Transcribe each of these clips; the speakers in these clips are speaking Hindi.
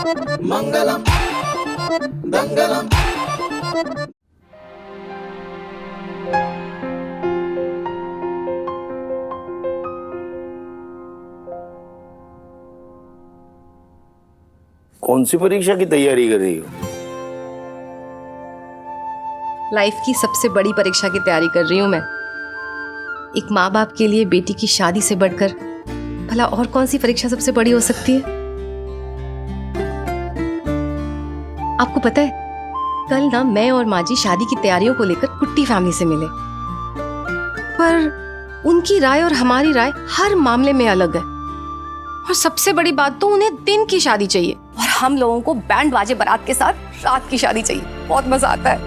मंगलम मंगलम। कौन सी परीक्षा की तैयारी कर रही हो? लाइफ की सबसे बड़ी परीक्षा की तैयारी कर रही हूँ मैं। एक माँ बाप के लिए बेटी की शादी से बढ़कर भला और कौन सी परीक्षा सबसे बड़ी हो सकती है? आपको पता है, कल ना मैं और माँ जी शादी की तैयारियों को लेकर कुट्टी फैमिली से मिले, पर उनकी राय और हमारी राय हर मामले में अलग है। और सबसे बड़ी बात तो उन्हें दिन की शादी चाहिए और हम लोगों को बैंड बाजे बारात के साथ रात की शादी चाहिए। बहुत मजा आता है।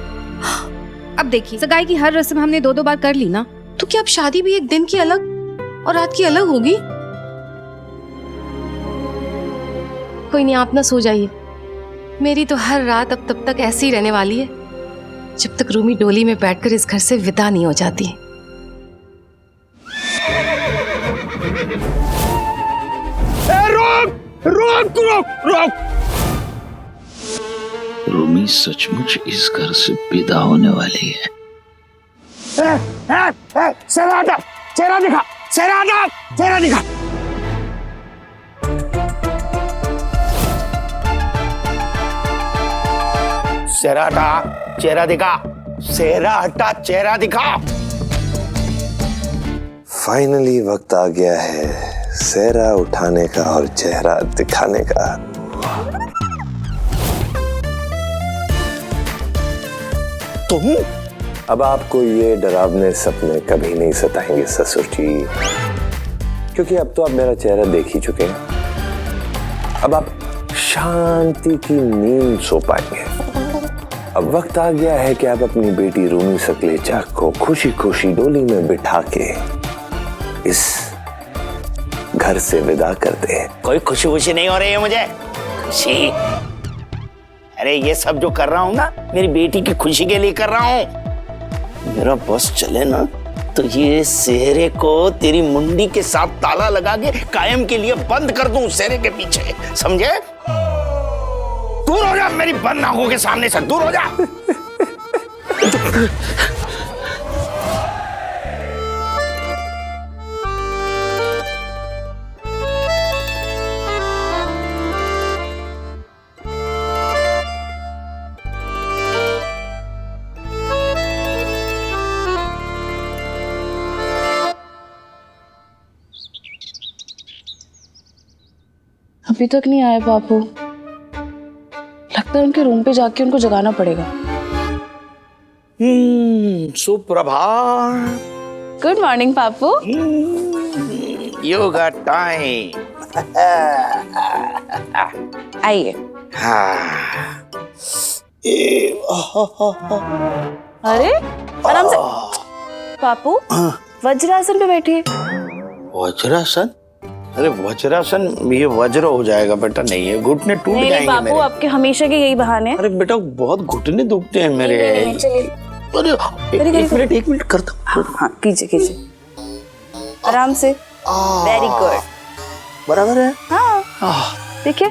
अब देखिए, सगाई की हर रस्म हमने 2-2 बार कर ली ना। तो क्या अब शादी भी एक दिन की अलग और रात की अलग होगी? कोई नहीं, आप ना सो जाइए। मेरी तो हर रात अब तब तक ऐसी ही रहने वाली है जब तक रूमी डोली में बैठकर इस घर से विदा नहीं हो जाती। रोक रोक रोक रोक। रूमी सचमुच इस घर से विदा होने वाली है। चेहरा हटा, चेहरा दिखा, चेहरा हटा, चेहरा दिखा। चेहरा हटा, चेहरा दिखा, चेहरा हटा, चेहरा दिखा। फाइनली वक्त आ गया है सेहरा उठाने का और चेहरा दिखाने का। तुम अब आपको ये डरावने सपने कभी नहीं सताएंगे ससुर जी, क्योंकि अब तो आप मेरा चेहरा देख ही चुके हैं। अब आप शांति की नींद सो पाएंगे। अब वक्त आ गया है कि आप अपनी बेटी रूमी सकलेचा को खुशी खुशी डोली में बिठा के इस घर से विदा करते हैं। कोई खुशी खुशी नहीं हो रही है मुझे। खुशी? अरे ये सब जो कर रहा हूँ ना, मेरी बेटी की खुशी के लिए कर रहा हूँ। मेरा बस चले ना तो ये सेहरे को तेरी मुंडी के साथ ताला लगा के कायम के लिए बंद कर दूं सेहरे के पीछे, समझे? दूर हो जा मेरी बंद आंखों के सामने से, दूर हो जा। अभी तक नहीं आए बापू। लगता है उनके रूम पे जाके उनको जगाना पड़ेगा। सुप्रभात। Good morning Papu. Yoga time. आइए। अरे आराम से पापू, वज्रासन पे बैठिए। वज्रासन? अरे वज्रासन ये वज्र हो जाएगा बेटा, नहीं है, घुटने टूट जाएंगे मेरे। बापू आपके हमेशा के यही बहाने। अरे बेटा बहुत घुटने दुखते हैं मेरे। चलिए अरे एक मिनट करता हूँ। हाँ कीजिए कीजिए, आराम से। वेरी गुड, बराबर है। हाँ देखिए,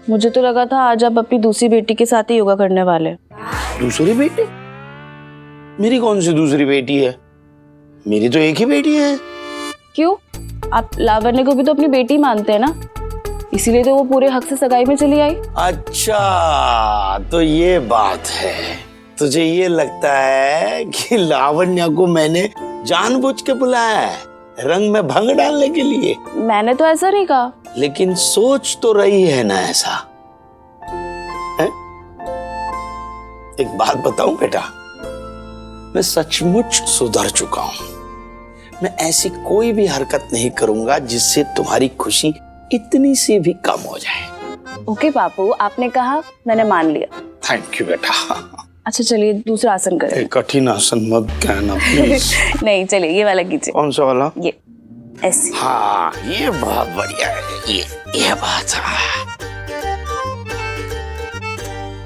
मुझे तो लगा था आज आप अपनी दूसरी बेटी के साथ ही योगा करने वाले। दूसरी बेटी? मेरी कौन सी दूसरी बेटी है? मेरी तो एक ही बेटी है। क्यों? आप लावण्य को भी तो अपनी बेटी मानते हैं ना, इसीलिए तो वो पूरे हक से सगाई में चली आई। अच्छा तो ये बात है। तुझे ये लगता है कि लावण्य को मैंने जानबूझ के बुलाया है रंग में भंग डालने के लिए? मैंने तो ऐसा नहीं कहा। लेकिन सोच तो रही है ना ऐसा है? एक बात बताऊं बेटा, मैं सचमुच सुधर चुका हूं। मैं ऐसी कोई भी हरकत नहीं करूंगा जिससे तुम्हारी खुशी इतनी सी भी कम हो जाए। ओके पापू, आपने कहा, मैंने मान लिया। थैंक यू बेटा। अच्छा चलिए दूसरा आसन करें। कठिन आसन मत कहना प्लीज। नहीं चलिए ये वाला कीजिए। कौन सा वाला? ये ऐसे। हाँ ये बहुत बढ़िया है। ये बात है।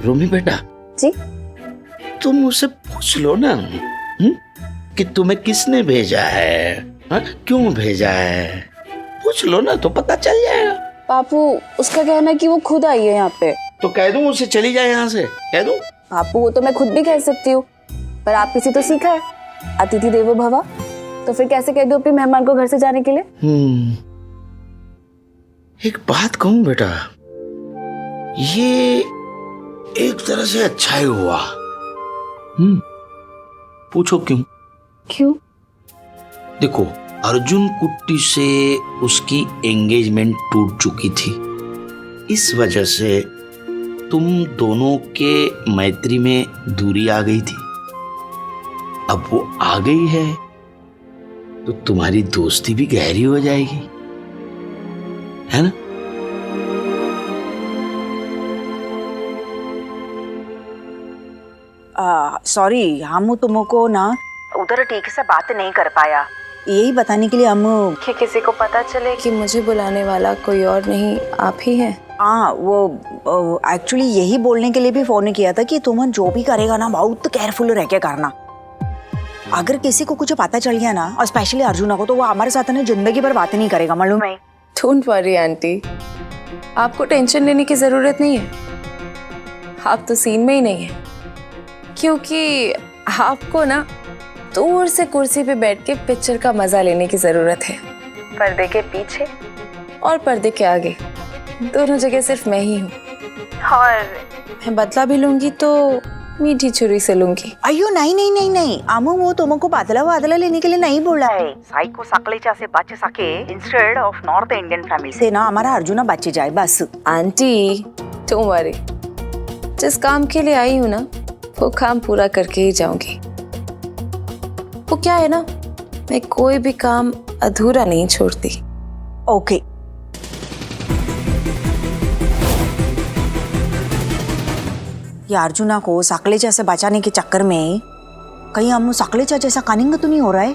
रूमी बेटा जी, तुम मुझसे पूछ लो ना कि तुम्हें किसने भेजा है, क्यों भेजा है? पूछ पूछ लो ना तो पता चल जाएगा। पापू उसका कहना है कि वो खुद आई है यहाँ पे। तो कह दूं उसे चली जाए यहाँ से, कह दूं? पापू वो तो मैं खुद भी कह सकती हूँ, पर आप किसी तो सीखा है, अतिथि देवो भव। तो फिर कैसे कह दूं अपने मेहमान को घर से जाने के लिए? एक बात कहूं बेटा, ये एक तरह से अच्छा ही हुआ। पूछो क्यों? क्यों? देखो, अर्जुन कुट्टी से उसकी एंगेजमेंट टूट चुकी थी, इस वजह से तुम दोनों के मैत्री में दूरी आ गई थी। अब वो आ गई है तो तुम्हारी दोस्ती भी गहरी हो जाएगी, है ना? सॉरी, हम तुमको ना उधर ठीक से बात नहीं कर पाया, यही बताने के लिए हम कि किसी को पता चले कि मुझे बुलाने वाला कोई और नहीं आप ही हैं। हाँ, वो एक्चुअली यही बोलने के लिए भी फोन किया था कि तुम जो भी करेगा ना बहुत केयरफुल रह के करना। अगर किसी को कुछ पता चल गया ना, और स्पेशली अर्जुना को, तो वो हमारे साथ ना जिंदगी भर बात नहीं करेगा, मालूम है? डोंट वरी आंटी, आपको टेंशन लेने की जरूरत नहीं है, आप तो सीन में ही नहीं है, क्योंकि आपको ना दूर से कुर्सी पे बैठ के पिक्चर का मजा लेने की जरूरत है। पर्दे के पीछे और पर्दे के आगे दोनों जगह सिर्फ मैं ही हूँ, और मैं बदला भी लूंगी तो मीठी छुरी से लूंगी। अयो नहीं नहीं नहीं नहीं, हम वो तुमको बादला लेने के लिए नहीं बोला है। साइको सकलेचा से बच सके instead of north Indian family से ना हमारा अर्जुना बच जाए बस। आंटी डोंट वरी, जिस काम के लिए आई हूँ ना वो काम पूरा करके ही जाऊंगी। वो क्या है ना, मैं कोई भी काम अधूरा नहीं छोड़ती। ओके। ये अर्जुना को सकलेचा से बचाने के चक्कर में कहीं हम सकलेचा जैसा कनिंग तो नहीं हो रहा है?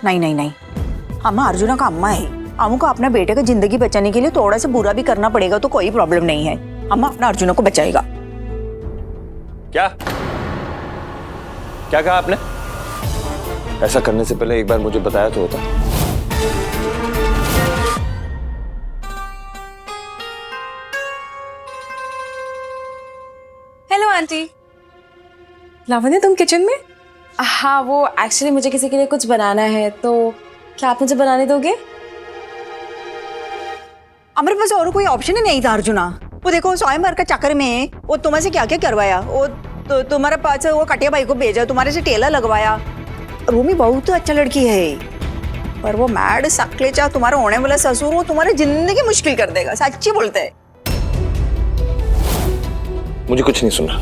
नहीं नहीं नहीं, हम अर्जुना का अम्मा है, हमको अपने बेटे की जिंदगी बचाने के लिए थोड़ा सा बुरा भी करना पड़ेगा तो कोई प्रॉब्लम नहीं है, अम्मा अपना अर्जुना को बचाएगा। क्या क्या कहा आपने? ऐसा करने से पहले एक बार मुझे बताया तो होता। Hello aunty. लावण्य तुम किचन में? हाँ, वो एक्चुअली मुझे किसी के लिए कुछ बनाना है, तो क्या आप मुझे बनाने दोगे? हमारे पास और कोई ऑप्शन ही नहीं था अर्जुना। वो देखो स्वयंवर का चक्कर में वो तुम्हारे से क्या क्या करवाया, वो तो तुम्हारे पास वो कटिया भाई को भेजा, तुम्हारे से टेलर लगवाया। रूमी बहुत अच्छा लड़की है, पर वो मैड सकलेचा तुम्हारा होने वाला ससुर वो तुम्हारी जिंदगी मुश्किल कर देगा, सच्ची बोलते हैं। मुझे कुछ नहीं सुनना,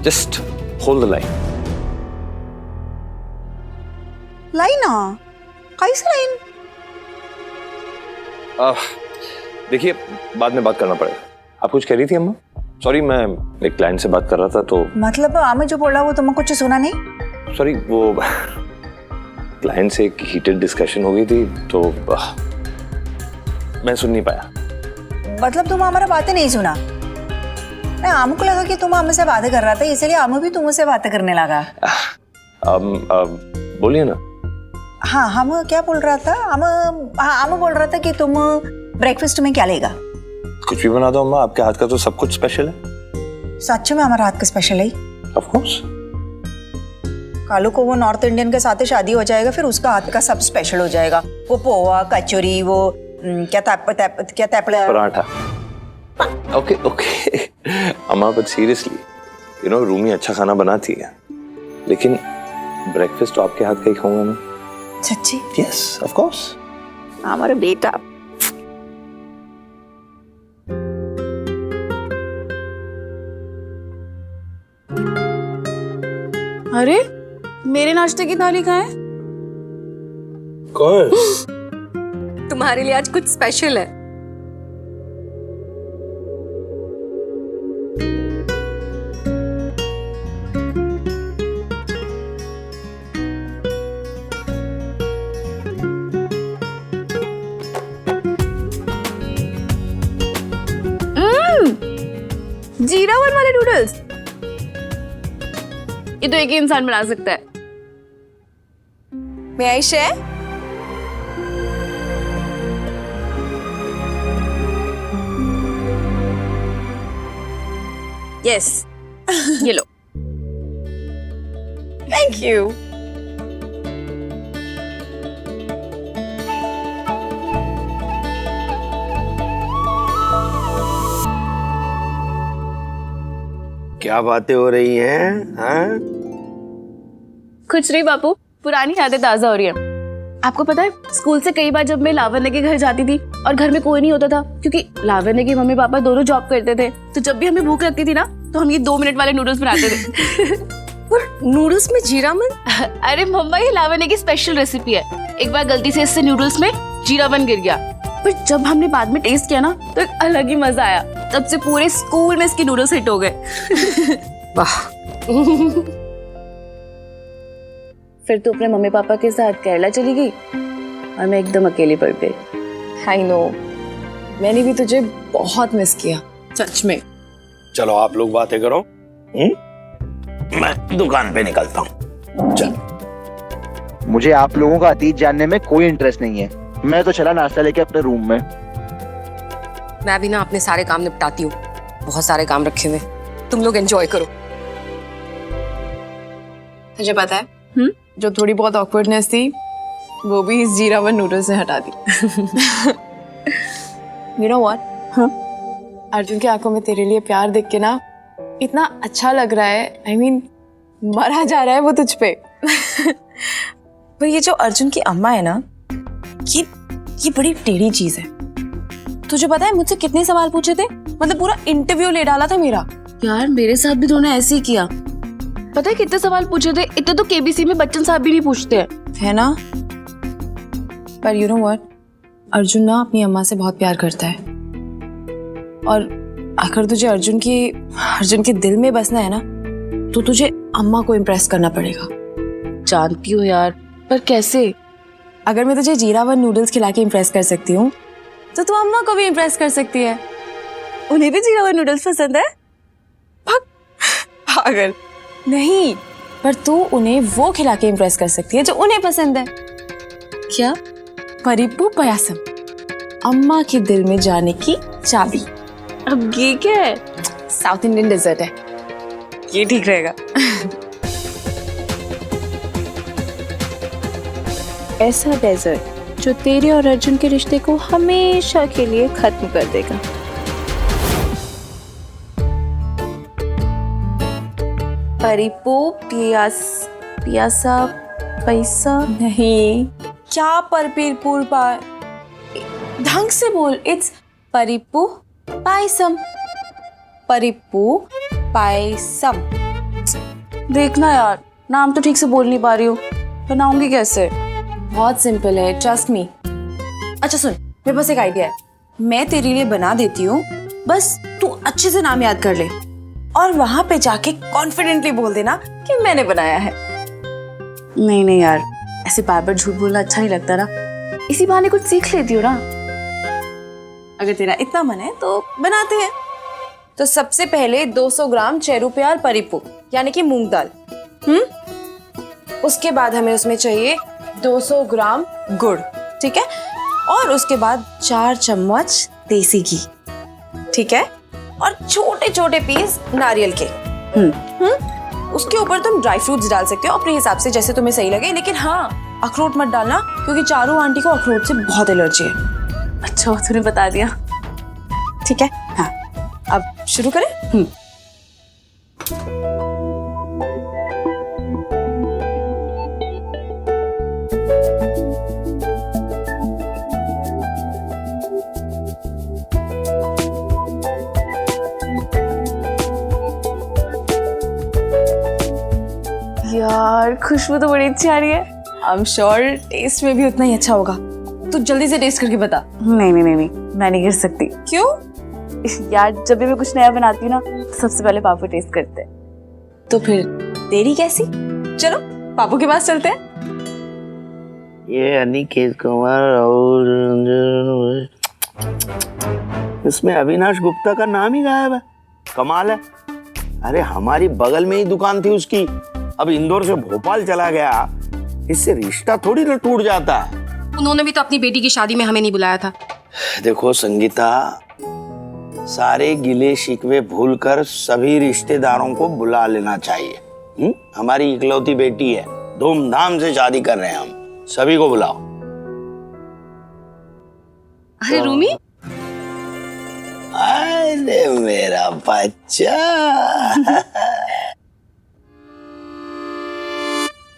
just hold the line. Line? कैसी लाइन? देखिए, बाद में बात करना पड़ेगा। आप कुछ कह रही थी अम्मा? सॉरी, मैं एक क्लाइंट से बात कर रहा था तो। मतलब हमें जो बोला वो तुमको कुछ सुना नहीं? सॉरी, वो क्लाइंट से एक हीटेड डिस्कशन हो गई थी तो मैं सुन नहीं पाया। मतलब तुम हमारा बातें नहीं सुना? नहीं, हमको लगा कि तुम हमसे बातें कर रहा था, इसलिए हम भी तुमसे बातें करने लगा। बोलिए ना। हाँ, हम क्या बोल रहा था? हम बोल रहा था कि तुम ब्रेकफास्ट में क्या लेगा? कुछ भी बना दो अम्मा, आपके हाथ का तो सब कुछ स्पेशल है। सच में हमारा हाथ का स्पेशल है? Of course. कालू को वो नॉर्थ इंडियन के साथ शादी हो जाएगा, फिर उसका हाथ का सब स्पेशल हो जाएगा। वो पोहा, कचौरी, वो क्या तैपड़ा, पराठा। ओके ओके अम्मा, but seriously you know, Rumi अच्छा खाना बनाती है, लेकिन ब्रेकफास्ट तो आपके हाथ का ही खाऊंगा मैं। सच्ची? Yes of course. हमारा बेटा। अरे मेरे नाश्ते की थाली कहाँ है? कौन? तुम्हारे लिए आज कुछ स्पेशल है। जीरावन वाले नूडल्स, ये तो एक ही इंसान बना सकता है। May I share? Yes. ये लो. Thank you. क्या बातें हो रही हैं? हाँ? कुछ नहीं बापू, पुरानी यादें ताजा हो रही है। आपको पता है स्कूल से कई बार जब मैं लावण्य के घर जाती थी और घर में कोई नहीं होता था क्योंकि लावण्य के मम्मी पापा दोनों जॉब करते थे, तो जब भी हमें भूख लगती थी ना तो हम ये 2 मिनट वाले नूडल्स बनाते थे। और नूडल्स में जीरा मन? अरे मम्मा, ये लावण्य की स्पेशल रेसिपी है। एक बार गलती से इससे नूडल्स में जीरा बन गिर गया, पर जब हमने बाद में टेस्ट किया ना तो एक अलग ही मजा आया। तब से पूरे स्कूल में इसके नूडल्स हिट हो गए। वाह। फिर तो अपने मम्मी पापा के साथ केरला चली गई और मैं एकदम अकेली पड़ गई। I know. मैंने भी तुझे बहुत मिस किया, सच में। चलो आप लोग बातें करो, मैं दुकान पे निकलता हूँ। चल। मुझे आप लोगों का अतीत जानने में कोई इंटरेस्ट नहीं है। मैं तो चला नाश्ता लेके अपने रूम में। मैं भी ना अपने सारे काम निपटाती हूँ, बहुत सारे काम रखे हुए। तुम लोग एंजॉय करो। तुझे पता है जो थोड़ी बहुत ऑकवर्डनेस थी वो भी इस जीरा वन नूडल्स से हटा दी। You know what? अर्जुन की आंखों में तेरे लिए प्यार देख के ना इतना अच्छा लग रहा है। I mean, मरा जा रहा है वो तुझ पे। पर ये जो अर्जुन की अम्मा है ना, ये बड़ी टेढ़ी चीज है। तुझे पता है मुझसे कितने सवाल पूछे थे? मतलब पूरा इंटरव्यू ले डाला था मेरा। यार मेरे साथ भी उन्होंने ऐसे ही किया। पता है कितने सवाल पूछे थे? इतने तो केबीसी में बच्चन साहब भी नहीं पूछते हैं, है ना? पर यू नो व्हाट, अर्जुन ना अपनी अम्मा से बहुत प्यार करता है और अगर तुझे अर्जुन के दिल में बसना है ना तो तुझे अम्मा को इम्प्रेस करना पड़ेगा। जानती हो यार, पर कैसे? अगर मैं तुझे जीरा वन नूडल्स खिला के इम्प्रेस कर सकती हूँ तो तू अम्मा को भी इम्प्रेस कर सकती है। उन्हें भी जीरा वन नूडल्स पसंद है? पागल नहीं, पर तू उन्हें वो खिला के इम्प्रेस कर सकती है जो उन्हें पसंद है। क्या? परिप्पू पायासम, अम्मा के दिल में जाने की चाबी। अब ये क्या है? साउथ इंडियन डेजर्ट है, ये ठीक रहेगा। ऐसा डेजर्ट जो तेरे और अर्जुन के रिश्ते को हमेशा के लिए खत्म कर देगा। परिप्पू पियासा पैसा नहीं, क्या परपीरपुर पाय, ढंग से बोल। इट्स परिप्पू पायसम, परिप्पू पायसम। देखना यार, नाम तो ठीक से बोल नहीं पा रही हूँ, बनाऊंगी कैसे? बहुत सिंपल है, ट्रस्ट मी। अच्छा सुन, मेरे पास एक आइडिया है, मैं तेरे लिए बना देती हूँ, बस तू अच्छे से नाम याद कर ले और वहां पे जाके कॉन्फिडेंटली बोल देना कि मैंने बनाया है। नहीं यार, ऐसे बार बार झूठ बोलना अच्छा नहीं लगता ना, इसी बहाने कुछ सीख लेती हूँ ना। अगर तेरा इतना मन है तो बनाते हैं। तो सबसे पहले 200 ग्राम चेरुप्याल परिप्पू यानी कि मूंग दाल। उसके बाद हमें उसमें चाहिए 200 ग्राम गुड़, ठीक है? और उसके बाद 4 चम्मच देसी घी, ठीक है? और छोटे छोटे पीस नारियल के। उसके ऊपर तुम ड्राई फ्रूट्स डाल सकते हो अपने हिसाब से, जैसे तुम्हें सही लगे, लेकिन हाँ अखरोट मत डालना क्योंकि चारू आंटी को अखरोट से बहुत एलर्जी है। अच्छा तूने बता दिया। ठीक है, हाँ अब शुरू करें। यार खुशबू तो बड़ी अच्छी आ रही है। आई एम श्योर टेस्ट में भी उतना ही अच्छा होगा। तू जल्दी से टेस्ट करके बता। नहीं, मैं नहीं गिर सकती। क्यों? यार जब भी मैं कुछ नया बनाती हूँ ना तो सबसे पहले पापू टेस्ट करते हैं। तो फिर देरी कैसी? चलो पापू के पास चलते हैं। ये अनिकेत कुमार और इसमें अविनाश गुप्ता का नाम ही गायब है। कमाल है। अरे हमारी बगल में ही दुकान थी उसकी, अब इंदौर से भोपाल चला गया इससे रिश्ता थोड़ी ना टूट जाता है। उन्होंने भी तो अपनी बेटी की शादी में हमें नहीं बुलाया था। देखो संगीता, सारे गिले शिकवे भूलकर सभी रिश्तेदारों को बुला लेना चाहिए। हमारी इकलौती बेटी है, धूमधाम से शादी कर रहे हैं हम, सभी को बुलाओ। अरे रूमी, अरे मेरा बच्चा,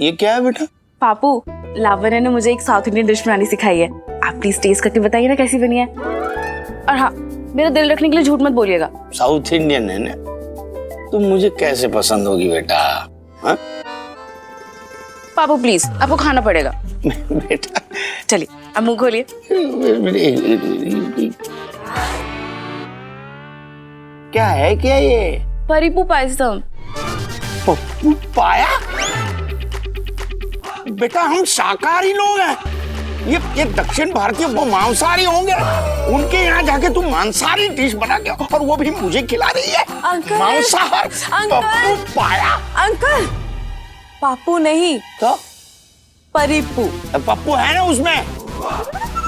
ये क्या है बेटा? पापू, लावण्य ने मुझे एक साउथ इंडियन डिश बनानी सिखाई है। आप प्लीज टेस्ट करके बताइए ना कैसी बनी है। और हाँ, मेरा दिल रखने के लिए झूठ मत बोलिएगा। साउथ इंडियन है ना, तुम मुझे कैसे पसंद होगी बेटा? हाँ? पापू प्लीज, आपको खाना पड़ेगा। बेटा चलिए, अब मुंह खोलिए। क्या है क्या ये? परिपू पायसम। पप्पू पाया? बेटा हम शाकाहारी लोग हैं, ये दक्षिण भारतीय वो मांसाहारी होंगे। उनके यहाँ जाके तुम मांसाहारी डिश बना के और वो भी मुझे खिला रही है? अंकल, मांसाहार? पप्पू पाया? अंकल, पापू नहीं तो परिपू। पप्पू है ना उसमें?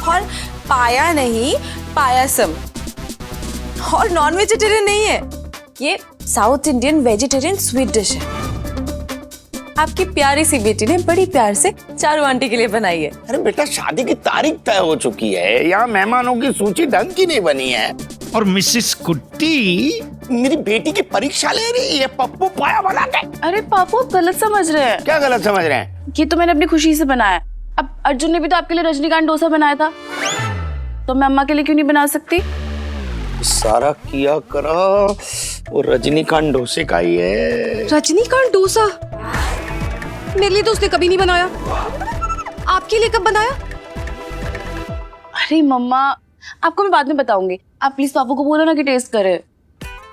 और पाया नहीं, पायासम। और नॉन वेजिटेरियन नहीं है, ये south Indian vegetarian sweet dish है। आपकी प्यारी सी बेटी ने बड़ी प्यार से चारू आंटी के लिए बनाई है। अरे बेटा, शादी की तारीख तय हो चुकी है, यहाँ मेहमानों की सूची ढंग की नहीं बनी है। और मिसेस कुट्टी मेरी बेटी की परीक्षा ले रही है पप्पू पाया बना के। अरे पापू, आप गलत समझ रहे हैं। क्या गलत समझ रहे हैं? ये तो मैंने अपनी खुशी से बनाया। अब अर्जुन ने भी तो आपके लिए रजनीकांत डोसा बनाया था, तो मैं अम्मा के लिए क्यों नहीं बना सकती? सारा किया करा वो रजनीकांत डोसे का ही है। रजनीकांत डोसा? मेरे लिए तो उसने कभी नहीं बनाया। आपके लिए कब बनाया? अरे मम्मा, आपको मैं बाद में बताऊंगी। आप प्लीज पापू को बोलो ना कि टेस्ट करे।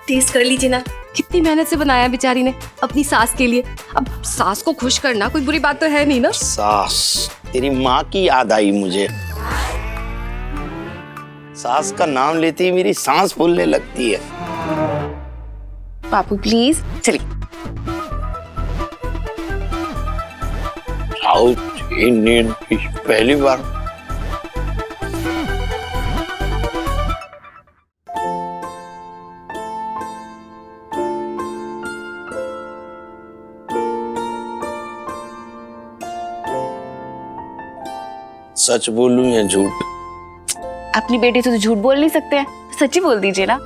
टेस्ट कर लीजिए ना, कितनी मेहनत से बनाया बेचारी ने अपनी सास के लिए। अब सास को खुश करना कोई बुरी बात तो है नहीं ना। सास, तेरी माँ की याद आई मुझे। सास का नाम लेती ही मेरी सांस फूलने लगती है। पापू प्लीज, चलिए। साउथ इंडियन डिश पहली बार। सच बोलूं या झूठ? अपनी बेटी से तो झूठ बोल नहीं सकते हैं, सच्ची बोल दीजिए ना।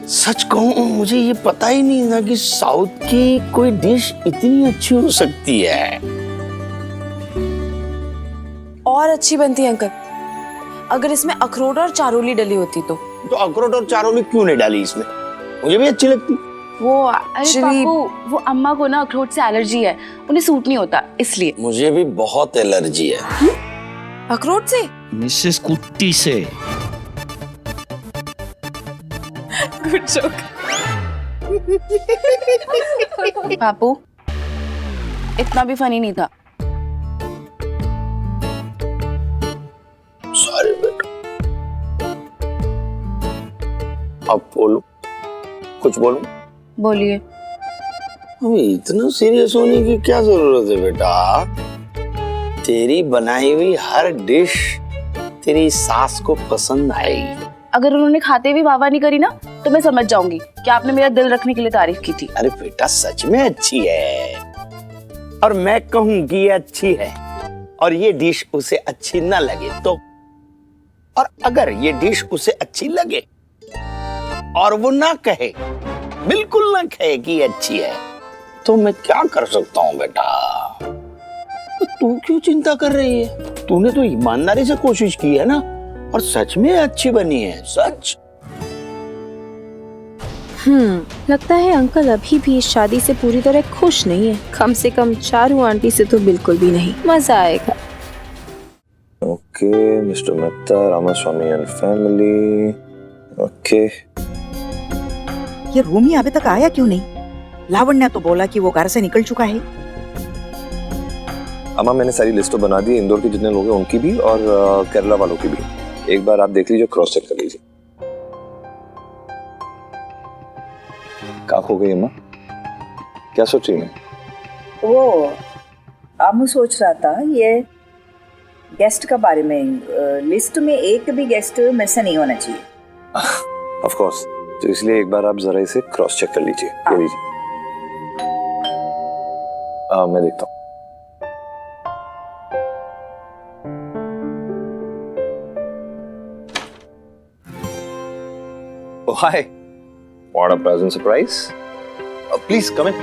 सच कहूं, मुझे ये पता ही नहीं था कि साउथ की कोई डिश इतनी अच्छी हो सकती है। और अच्छी बनती है अंकल, अगर इसमें अखरोट और चारोली डली होती तो। अखरोट और चारोली क्यों नहीं डाली इसमें? मुझे भी अच्छी लगती। वो अरे पापू, वो अम्मा को ना अखरोट से एलर्जी है, उन्हें सूट नहीं होता इसलिए। मुझे भी बहुत एलर्जी है। अखरोट से? मिसेस कुट्टी से। Good joke. पापू, इतना भी फनी नहीं था। सॉरी बेटा। अब बोलो, कुछ बोलो। बोलिए। हमें इतना सीरियस होने की क्या जरूरत है बेटा? तेरी बनाई हुई हर डिश तेरी सास को पसंद आएगी। अगर उन्होंने खाते हुए वाह नहीं करी ना, तो मैं समझ जाऊंगी कि आपने मेरा दिल रखने के लिए तारीफ की थी। अरे बेटा, सच में अच्छी है। और मैं कहूं कि ये अच्छी है और ये डिश उसे अच्छी ना लगे तो, और अगर ये डिश उसे अच्छी लगे और वो ना कहे, बिल्कुल ना कहे कि ये अच्छी है, तो मैं क्या कर सकता हूं बेटा? तो तू क्यों चिंता कर रही है? तूने तो ईमानदारी से कोशिश की है ना, और सच में अच्छी बनी है, सच। लगता है अंकल अभी भी इस शादी से पूरी तरह खुश नहीं है। कम से कम चारू आंटी से तो बिल्कुल भी नहीं। मजा आएगा। Okay mister Mehta, Ramaswamy and family. Okay, ये रूमी अभी तक आया क्यों नहीं? लावण्य तो बोला कि वो घर से निकल चुका है। अम्मा मैंने सारी लिस्ट तो बना दी है, इंदौर के जितने लोग हैं उनकी भी और केरला वालों की भी। एक बार आप देख लीजिए, क्रॉस चेक कर लीजिए। क्या हो गई अम्मा? क्या सोच रही है? वो अब मैं सोच रहा था ये गेस्ट का बारे में, लिस्ट में एक भी गेस्ट मिस नहीं होना चाहिए। ऑफ कोर्स, तो इसलिए एक बार आप जरा इसे क्रॉस चेक कर लीजिए। ये लीजिए। मैं देखता हूँ। Oh, hi. What a pleasant surprise. Please come in.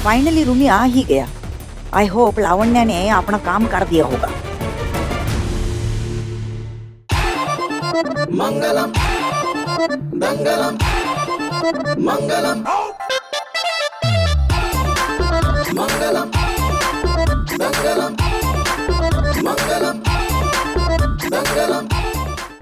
Finally Rumi आ ही गया। आई होप लावण्या ने अपना काम कर दिया होगा। मंगलम मंगलम मंगलम मंगलम मंगलम मंगलम मंगलम